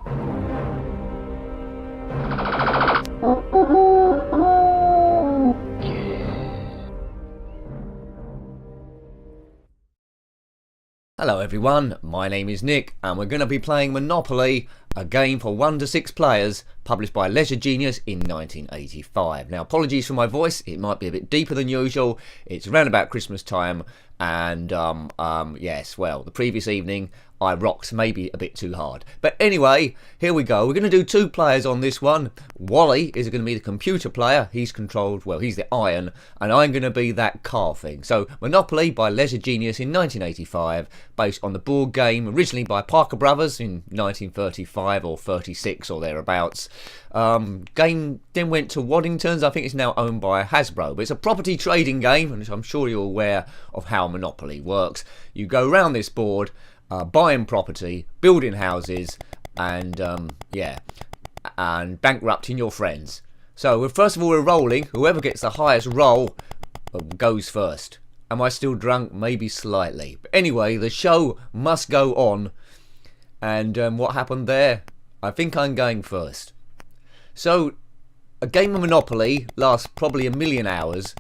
Hello everyone, my name is Nick and we're going to be playing Monopoly, a game for 1 to 6 players, published by Leisure Genius in 1985. Now apologies for my voice, it might be a bit deeper than usual, it's around about Christmas time, and yes, well, the previous evening I rocked maybe a bit too hard. But anyway, here we go. We're going to do 2 players on this one. Wally is going to be the computer player. He's controlled, well, he's the iron, and I'm going to be that car thing. So, Monopoly by Leisure Genius in 1985, based on the board game originally by Parker Brothers in 1935 or 36 or thereabouts. Game then went to Waddington's. I think it's now owned by Hasbro. But it's a property trading game, and I'm sure you're aware of how Monopoly works. You go around this board, buying property, building houses, and and bankrupting your friends. So first of all, we're rolling. Whoever gets the highest roll goes first. Am I still drunk? Maybe slightly. But anyway, the show must go on. And what happened there? I think I'm going first. So a game of Monopoly lasts probably a million hours.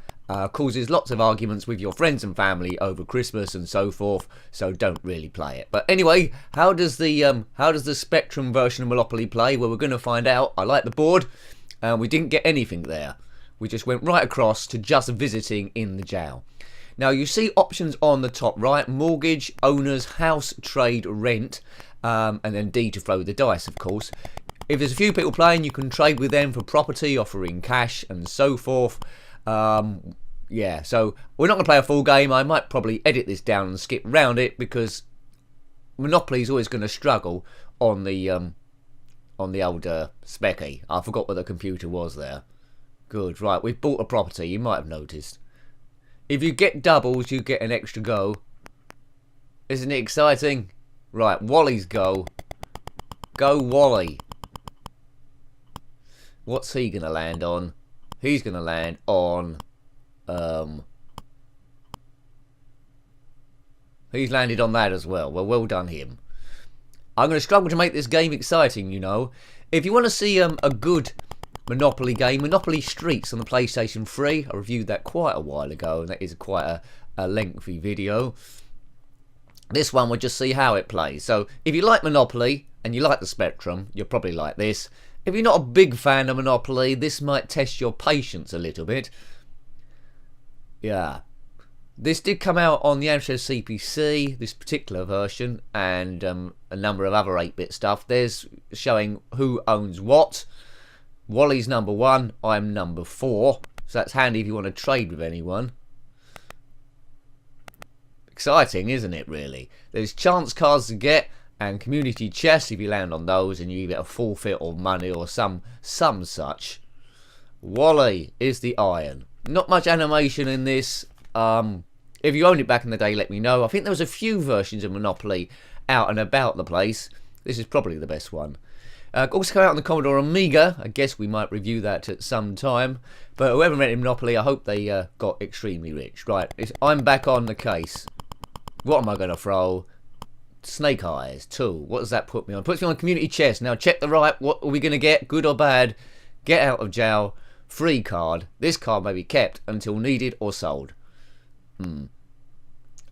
Causes lots of arguments with your friends and family over Christmas and so forth, so don't really play it. But anyway, how does the Spectrum version of Monopoly play? Well, we're going to find out. I like the board, and we didn't get anything there. We just went right across to just visiting in the jail. Now you see options on the top right: mortgage, owners, house, trade, rent, and then D to throw the dice, of course. If there's a few people playing, you can trade with them for property, offering cash and so forth. Yeah, so we're not going to play a full game. I might probably edit this down and skip round it, because Monopoly is always going to struggle on the old Specky. I forgot what the computer was there. Good, right, we've bought a property, you might have noticed. If you get doubles, you get an extra go. Isn't it exciting? Right, Wally's go. Go Wally. What's he going to land on? He's going to land on... he's landed on that as well. Well done him. I'm going to struggle to make this game exciting, you know. If you want to see a good Monopoly game, Monopoly Streets on the PlayStation 3. I reviewed that quite a while ago, and that is quite a lengthy video. This one we'll just see how it plays. So if you like Monopoly and you like the Spectrum, you'll probably like this. If you're not a big fan of Monopoly, this might test your patience a little bit. Yeah. This did come out on the Amstrad CPC, this particular version, and a number of other 8-bit stuff. There's showing who owns what. Wally's number 1, I'm number 4. So that's handy if you want to trade with anyone. Exciting, isn't it, really? There's chance cards to get, and community chests if you land on those, and you get a forfeit or money or some such. Wally is the iron. Not much animation in this. If you owned it back in the day, let me know. I think there was a few versions of Monopoly out and about the place. This is probably the best one. Also came out on the Commodore Amiga. I guess we might review that at some time. But whoever rented Monopoly, I hope they got extremely rich. Right, I'm back on the case. What am I going to throw? Snake Eyes 2. What does that put me on? Puts me on community chest. Now check the right. What are we going to get? Good or bad? Get out of jail. Free card. This card may be kept until needed or sold. I'm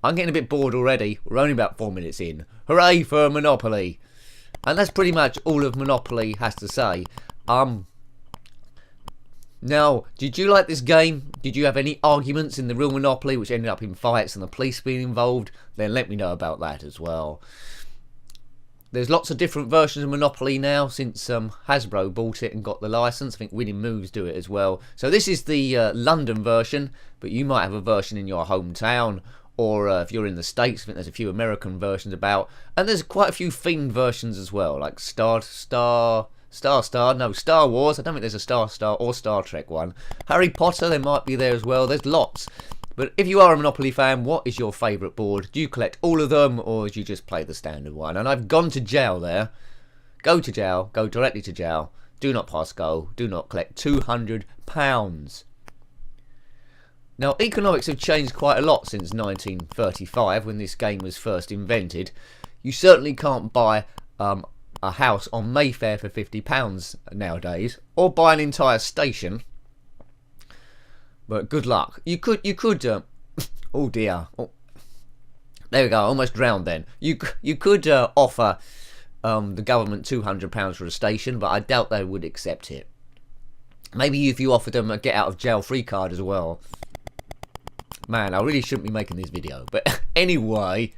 getting a bit bored already. We're only about 4 minutes in. Hooray for Monopoly. And that's pretty much all of Monopoly has to say. Now, did you like this game? Did you have any arguments in the real Monopoly which ended up in fights and the police being involved? Then let me know about that as well. There's lots of different versions of Monopoly now since Hasbro bought it and got the license. I think Winning Moves do it as well. So this is the London version, but you might have a version in your hometown, or if you're in the States, I think there's a few American versions about. And there's quite a few themed versions as well, like Star Wars. I don't think there's a Star or Star Trek one. Harry Potter, there might be there as well. There's lots. But if you are a Monopoly fan, what is your favourite board? Do you collect all of them, or do you just play the standard one? And I've gone to jail there. Go to jail. Go directly to jail. Do not pass go. Do not collect £200. Now, economics have changed quite a lot since 1935, when this game was first invented. You certainly can't buy a house on Mayfair for £50 nowadays, or buy an entire station. But good luck. You could. Oh dear. Oh, there we go. I almost drowned then. You could offer the government £200 for a station, but I doubt they would accept it. Maybe if you offered them a get out of jail free card as well. Man, I really shouldn't be making this video. But anyway,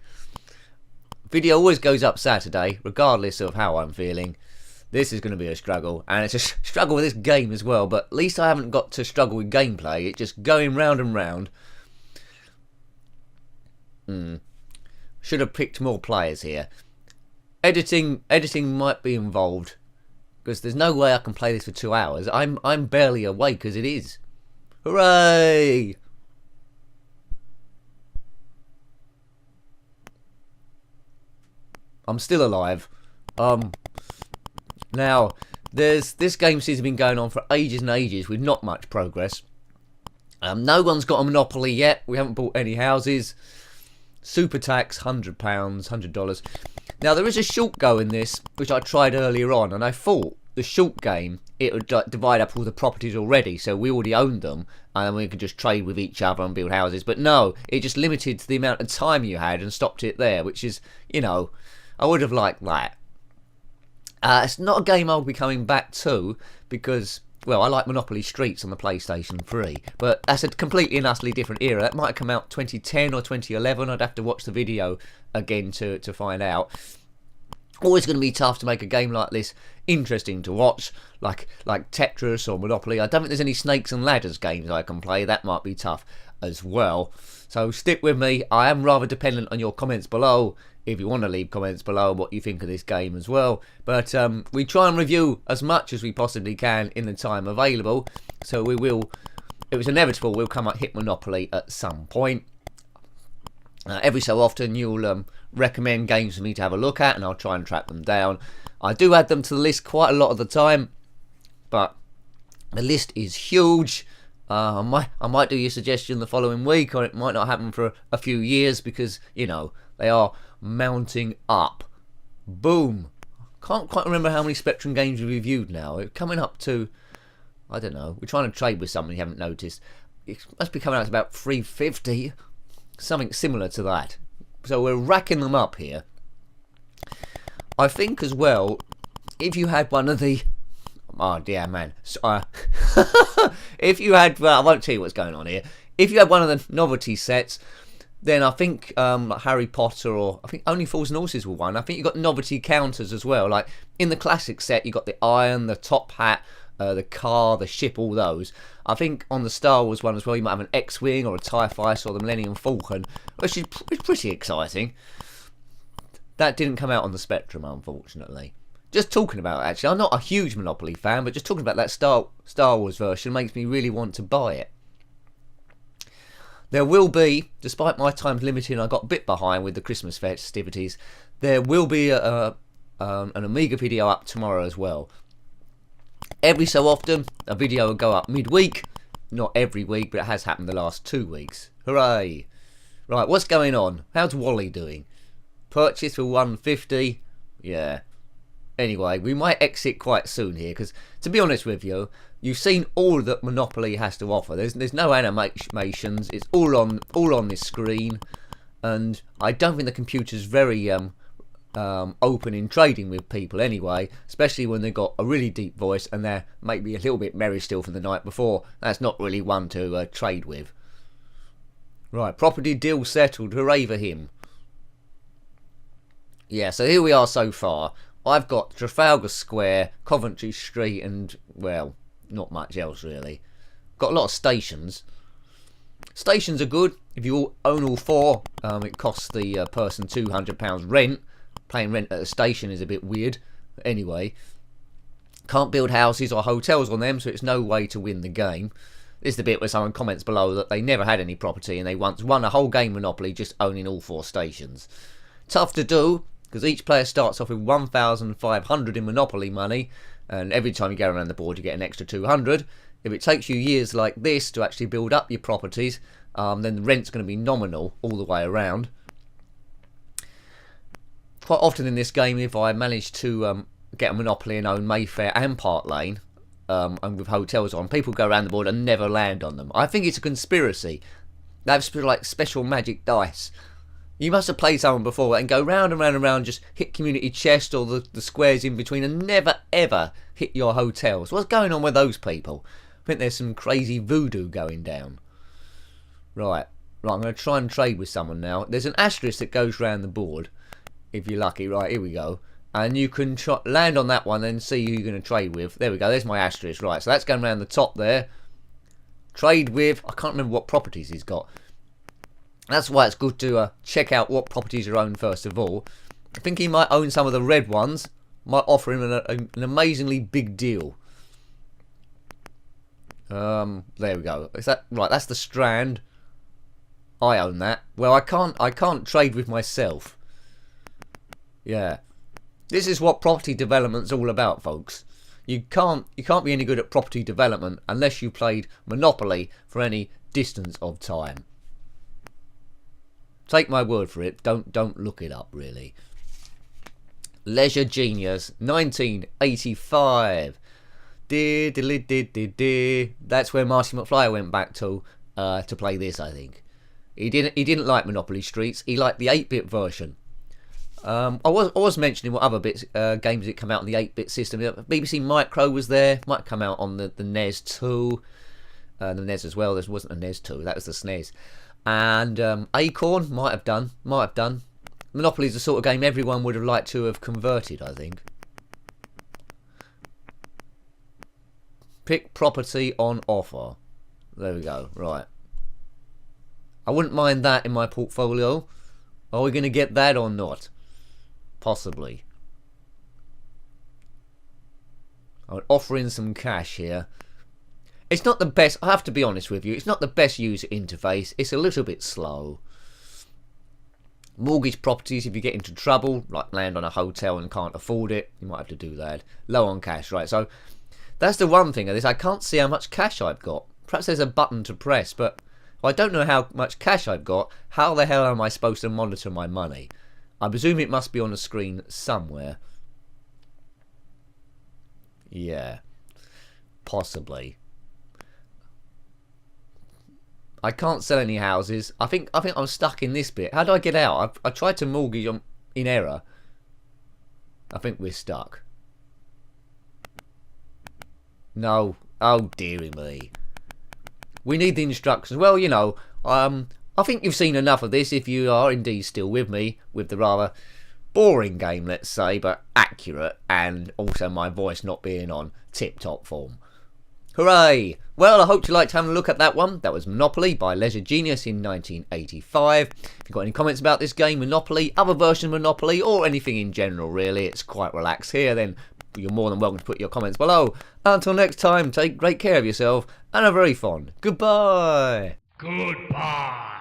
video always goes up Saturday, regardless of how I'm feeling. This is going to be a struggle, and it's a struggle with this game as well, but at least I haven't got to struggle with gameplay. It's just going round and round. Should have picked more players here. Editing might be involved, because there's no way I can play this for 2 hours. I'm barely awake as it is. Hooray! I'm still alive. Now, this game seems to have been going on for ages and ages with not much progress. No one's got a monopoly yet. We haven't bought any houses. Super tax, £100, $100. Now, there is a short go in this, which I tried earlier on, and I thought the short game, it would divide up all the properties already, so we already owned them, and then we could just trade with each other and build houses. But no, it just limited the amount of time you had and stopped it there, which is, you know, I would have liked that. It's not a game I'll be coming back to because, well, I like Monopoly Streets on the PlayStation 3, but that's a completely and utterly different era. That might have come out 2010 or 2011. I'd have to watch the video again to find out. Always going to be tough to make a game like this interesting to watch, like Tetris or Monopoly. I don't think there's any Snakes and Ladders games I can play. That might be tough as well. So stick with me. I am rather dependent on your comments below, if you want to leave comments below what you think of this game as well. But we try and review as much as we possibly can in the time available. So we will, it was inevitable, we'll come up hit Monopoly at some point. Every so often you'll recommend games for me to have a look at, and I'll try and track them down. I do add them to the list quite a lot of the time, but the list is huge. I might do your suggestion the following week, or it might not happen for a few years because, you know, they are mounting up. Boom. Can't quite remember how many Spectrum games we've reviewed now. It's coming up to, I don't know, we're trying to trade with someone you haven't noticed. It must be coming out to about 350, something similar to that. So we're racking them up here. I think as well, if you had one of the, oh dear man, if you had, well, I won't tell you what's going on here. If you had one of the novelty sets, then I think like Harry Potter, or I think Only Fools and Horses were one. I think you got novelty counters as well. Like in the classic set, you got the iron, the top hat, the car, the ship, all those. I think on the Star Wars one as well, you might have an X-Wing or a TIE Fighter or the Millennium Falcon, which is pretty exciting. That didn't come out on the Spectrum, unfortunately. Just talking about it, actually, I'm not a huge Monopoly fan, but just talking about that Star Wars version makes me really want to buy it. There will be, despite my time's limited, I got a bit behind with the Christmas festivities, there will be an Amiga video up tomorrow as well. Every so often, a video will go up midweek. Not every week, but it has happened the last 2 weeks. Hooray! Right, what's going on? How's Wally doing? Purchase for 150. Yeah. Anyway, we might exit quite soon here, because to be honest with you, you've seen all that Monopoly has to offer. There's no animations. It's all on this screen, and I don't think the computer's very open in trading with people anyway, especially when they've got a really deep voice and they're maybe a little bit merry still from the night before. That's not really one to trade with. Right, property deal settled. Hooray for him. Yeah, so here we are so far. I've got Trafalgar Square, Coventry Street, and, well, not much else really. Got a lot of stations. Stations are good. If you own all four, it costs the person £200 rent. Paying rent at a station is a bit weird. Anyway, can't build houses or hotels on them, so it's no way to win the game. This is the bit where someone comments below that they never had any property and they once won a whole game Monopoly just owning all four stations. Tough to do, because each player starts off with 1,500 in Monopoly money, and every time you go around the board you get an extra 200. If it takes you years like this to actually build up your properties, then the rent's going to be nominal all the way around. quite often in this game, if I manage to get a monopoly and own Mayfair and Park Lane, and with hotels on, people go around the board and never land on them. I think it's a conspiracy. They have like special magic dice. You must have played someone before and go round and round and round, just hit community chest or the squares in between and never ever hit your hotels. What's going on with those people? I think there's some crazy voodoo going down. Right, I'm going to try and trade with someone now. There's an asterisk that goes round the board, if you're lucky. Right, here we go. And you can land on that one and see who you're going to trade with. There we go, there's my asterisk. Right, so that's going around the top there. Trade with, I can't remember what properties he's got. That's why it's good to check out what properties are owned first of all. I think he might own some of the red ones. Might offer him an amazingly big deal. There we go. Is that right? That's the Strand. I own that. Well, I can't trade with myself. Yeah, this is what property development's all about, folks. You can't be any good at property development unless you played Monopoly for any distance of time. Take my word for it. Don't look it up, really. Leisure Genius, 1985. That's where Marty McFly went back to play this, I think. He didn't like Monopoly Streets. He liked the 8-bit version. I was mentioning what other games that come out on the 8-bit system. BBC Micro was there. Might come out on the NES too. The NES as well. There wasn't a NES 2. That was the SNES. And Acorn might have done. Monopoly is the sort of game everyone would have liked to have converted, I think. Pick property on offer. There we go. Right. I wouldn't mind that in my portfolio. Are we going to get that or not? Possibly. I'll offer in some cash here. It's not the best, I have to be honest with you, it's not the best user interface. It's a little bit slow. Mortgage properties, if you get into trouble, like land on a hotel and can't afford it, you might have to do that. Low on cash, right? So that's the one thing of this. I can't see how much cash I've got. Perhaps there's a button to press, but if I don't know how much cash I've got, how the hell am I supposed to monitor my money? I presume it must be on the screen somewhere. Yeah, possibly. I can't sell any houses. I think I'm stuck in this bit. How do I get out? I tried to mortgage in error. I think we're stuck. No. Oh, dearie me. We need the instructions. Well, you know, I think you've seen enough of this if you are indeed still with me, with the rather boring game, let's say, but accurate, and also my voice not being on tip-top form. Hooray! Well, I hope you liked having a look at that one. That was Monopoly by Leisure Genius in 1985. If you've got any comments about this game, Monopoly, other version of Monopoly, or anything in general, really, it's quite relaxed here, then you're more than welcome to put your comments below. Until next time, take great care of yourself, and a very fond goodbye. Goodbye.